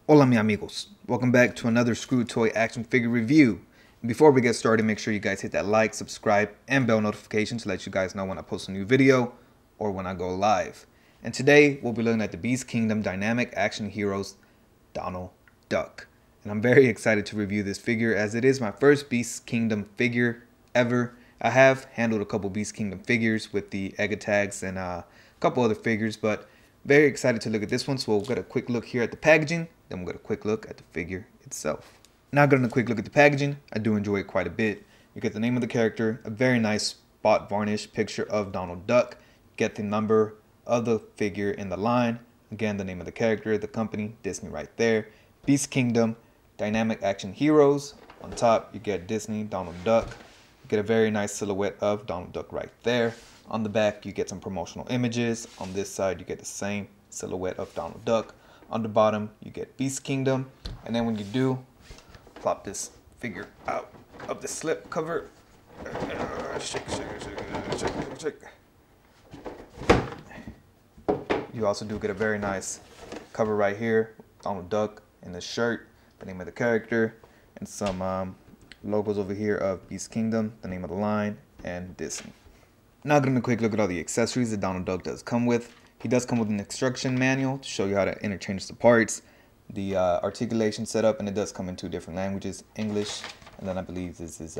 Hola mi amigos, welcome back to another Screw Toy action figure review. Before we get started, make sure you guys hit that like, subscribe, and bell notification to let you guys know when I post a new video or when I go live. And today, we'll be looking at the Beast Kingdom Dynamic Action Heroes Donald Duck. And I'm very excited to review this figure as it is my first Beast Kingdom figure ever. I have handled a couple Beast Kingdom figures with the Ega tags and a couple other figures, but very excited to look at this one. So we'll get a quick look here at the packaging, then we'll get a quick look at the figure itself. Now getting a quick look at the packaging, I do enjoy it quite a bit. You get the name of the character, a very nice spot varnish picture of Donald Duck, get the number of the figure in the line, again the name of the character, the company, Disney right there, Beast Kingdom, Dynamic Action Heroes. On top you get Disney, Donald Duck. You get a very nice silhouette of Donald Duck right there. On the back you get some promotional images. On this side you get the same silhouette of Donald Duck. On the bottom you get Beast Kingdom. And then when you do, plop this figure out of the slip cover. Shake, shake, shake, shake, shake. You also do get a very nice cover right here. Donald Duck in the shirt, the name of the character, and some logos over here of Beast Kingdom, the name of the line, and Disney. Now getting a quick look at all the accessories that Donald Duck does come with. He does come with an instruction manual to show you how to interchange the parts, the articulation setup, and it does come in two different languages, English, and then I believe this is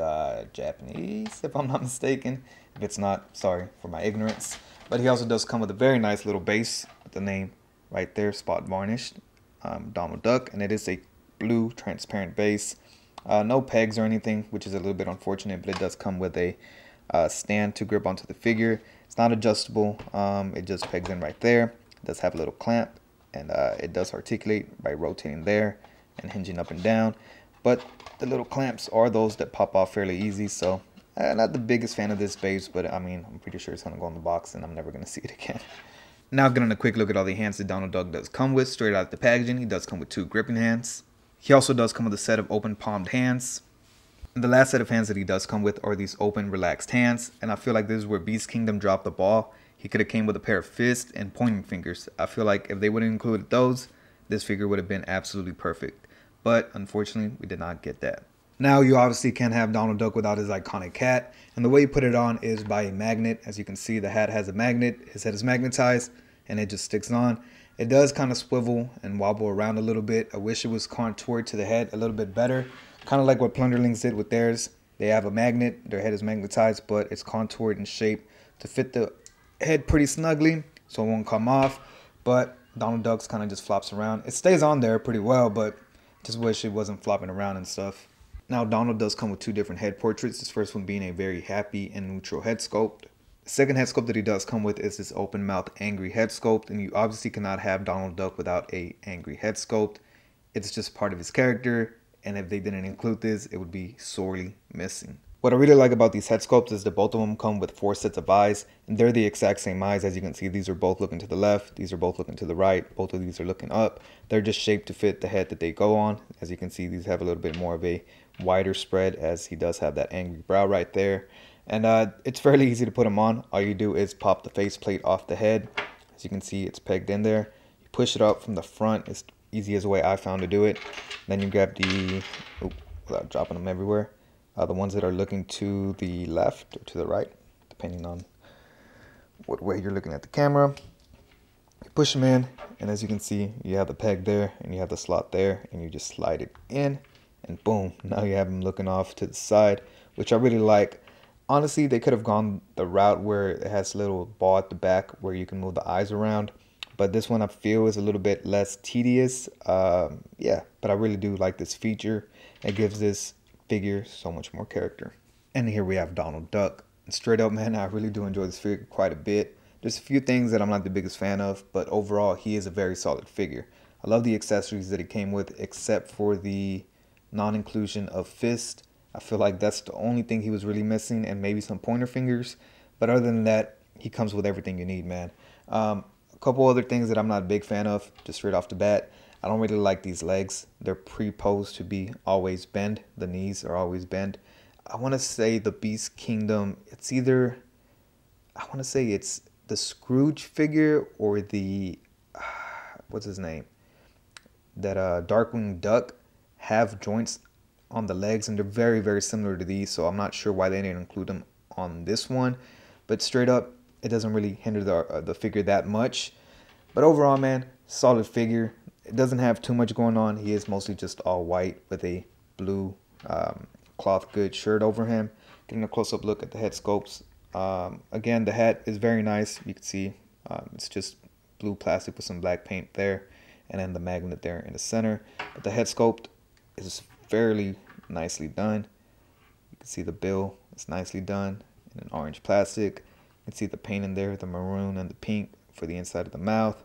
Japanese, if I'm not mistaken. If it's not, sorry for my ignorance. But he also does come with a very nice little base with the name right there, spot varnished, Donald Duck, and it is a blue transparent base. No pegs or anything, which is a little bit unfortunate, but it does come with a stand to grip onto the figure. It's not adjustable, it just pegs in right there. It does have a little clamp, and it does articulate by rotating there and hinging up and down. But the little clamps are those that pop off fairly easy, so not the biggest fan of this base, but I mean, I'm pretty sure it's going to go in the box and I'm never going to see it again. Now getting a quick look at all the hands that Donald Duck does come with. Straight out of the packaging, he does come with two gripping hands. He also does come with a set of open palmed hands. And the last set of hands that he does come with are these open, relaxed hands. And I feel like this is where Beast Kingdom dropped the ball. He could have came with a pair of fists and pointing fingers. I feel like if they would have included those, this figure would have been absolutely perfect. But unfortunately, we did not get that. Now you obviously can't have Donald Duck without his iconic hat. And the way you put it on is by a magnet. As you can see, the hat has a magnet. His head is magnetized and it just sticks on. It does kind of swivel and wobble around a little bit. I wish it was contoured to the head a little bit better. Kind of like what Plunderlings did with theirs. They have a magnet, their head is magnetized, but it's contoured and shaped to fit the head pretty snugly so it won't come off. But Donald Duck's kind of just flops around. It stays on there pretty well, but just wish it wasn't flopping around and stuff. Now Donald does come with two different head portraits. This first one being a very happy and neutral head sculpt. The second head sculpt that he does come with is this open mouth angry head sculpt, and you obviously cannot have Donald Duck without a angry head sculpt. It's just part of his character, and if they didn't include this, it would be sorely missing. What I really like about these head sculpts is that both of them come with 4 sets of eyes, and they're the exact same eyes. As you can see, these are both looking to the left, these are both looking to the right, both of these are looking up. They're just shaped to fit the head that they go on. As you can see, these have a little bit more of a wider spread, as he does have that angry brow right there. And it's fairly easy to put them on. All you do is pop the faceplate off the head. As you can see, it's pegged in there. You push it up from the front. It's easy as the way I found to do it. Then you grab the, without dropping them everywhere, the ones that are looking to the left or to the right, depending on what way you're looking at the camera. You push them in, and as you can see, you have the peg there, and you have the slot there, and you just slide it in, and boom, now you have them looking off to the side, which I really like. Honestly, they could have gone the route where it has a little ball at the back where you can move the eyes around. But this one I feel is a little bit less tedious. Yeah, but I really do like this feature. It gives this figure so much more character. And here we have Donald Duck. And straight up, man, I really do enjoy this figure quite a bit. There's a few things that I'm not the biggest fan of, but overall, he is a very solid figure. I love the accessories that he came with, except for the non-inclusion of fist. I feel like that's the only thing he was really missing, and maybe some pointer fingers. But other than that, he comes with everything you need, man. A couple other things that I'm not a big fan of, just straight off the bat. I don't really like these legs. They're pre-posed to be always bent. The knees are always bent. I want to say the Beast Kingdom, it's either, I want to say it's the Scrooge figure or the, what's his name? that Darkwing Duck have joints on the legs, and they're very, very similar to these, so I'm not sure why they didn't include them on this one. But straight up, it doesn't really hinder the figure that much. But overall, man, solid figure. It doesn't have too much going on. He is mostly just all white with a blue cloth good shirt over him. Getting a close-up look at the head sculpts. Again, the hat is very nice. You can see it's just blue plastic with some black paint there, and then the magnet there in the center. But the head sculpt is fairly nicely done. You can see the bill is nicely done in an orange plastic. You can see the paint in there, the maroon and the pink for the inside of the mouth.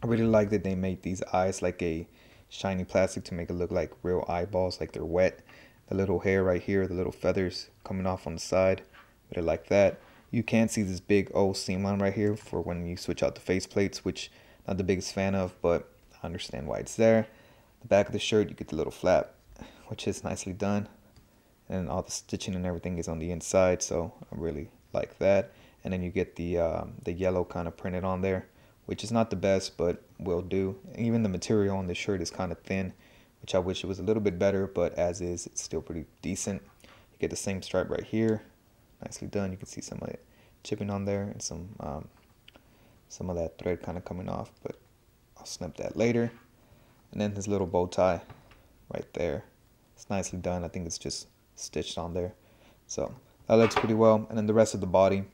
I really like that they made these eyes like a shiny plastic to make it look like real eyeballs, like they're wet. The little hair right here, the little feathers coming off on the side, but I like that. You can see this big old seam line right here for when you switch out the face plates, which I'm not the biggest fan of, but I understand why it's there. The back of the shirt, you get the little flap, which is nicely done. And all the stitching and everything is on the inside, so I really like that. And then you get the yellow kind of printed on there, which is not the best, but will do. Even the material on the shirt is kind of thin, which I wish it was a little bit better, but as is, it's still pretty decent. You get the same stripe right here, nicely done. You can see some of it chipping on there and some of that thread kind of coming off, but I'll snip that later. And then this little bow tie right there. It's nicely done. I think it's just stitched on there. So that looks pretty well. And then the rest of the body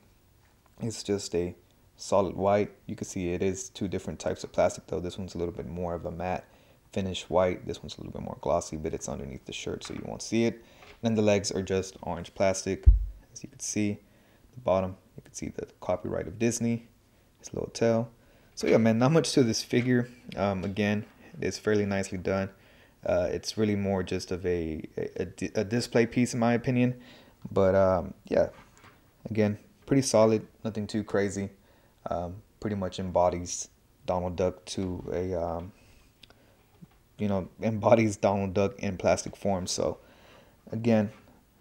is just a solid white. You can see it is two different types of plastic though. This one's a little bit more of a matte finish white. This one's a little bit more glossy, but it's underneath the shirt so you won't see it. And then the legs are just orange plastic. As you can see, the bottom, you can see the copyright of Disney. His little tail. So yeah, man, not much to this figure. Again, it is fairly nicely done. It's really more just of a display piece in my opinion. But yeah, again, pretty solid, nothing too crazy. Pretty much embodies Donald Duck to a, embodies Donald Duck in plastic form. So again,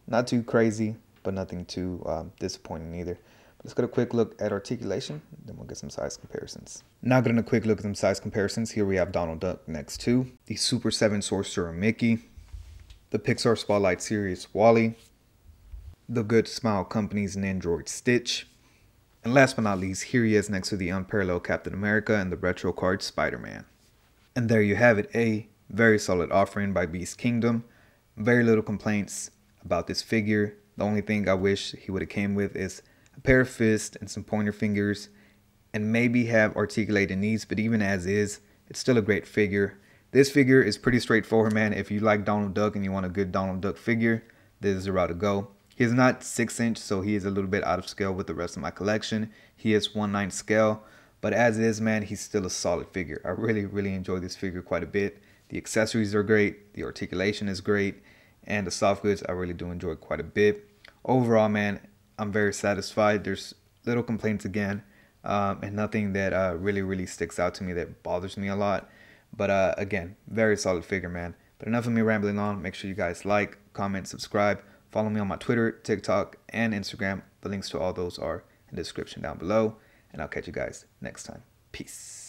not too crazy, but nothing too disappointing either. Let's get a quick look at articulation, then we'll get some size comparisons. Now getting a quick look at some size comparisons. Here we have Donald Duck next to the Super 7 Sorcerer Mickey, the Pixar Spotlight series WALL-E, the Good Smile Company's Nindroid Stitch, and last but not least, here he is next to the unparalleled Captain America and the retro card Spider-Man. And there you have it, a very solid offering by Beast Kingdom. Very little complaints about this figure. The only thing I wish he would have came with is a pair of fists and some pointer fingers, and maybe have articulated knees, but even as is, it's still a great figure. This figure is pretty straightforward, man. If you like Donald Duck and you want a good Donald Duck figure, this is the route to go. He is not 6-inch, so he is a little bit out of scale with the rest of my collection. He is 1/9 scale, but as is, man, he's still a solid figure. I really enjoy this figure quite a bit. The accessories are great, the articulation is great, and the soft goods I really do enjoy quite a bit. Overall, man, I'm very satisfied. There's little complaints again, and nothing that really sticks out to me that bothers me a lot. But again, very solid figure, man. But enough of me rambling on. Make sure you guys like, comment, subscribe. Follow me on my Twitter, TikTok, and Instagram. The links to all those are in the description down below. And I'll catch you guys next time. Peace.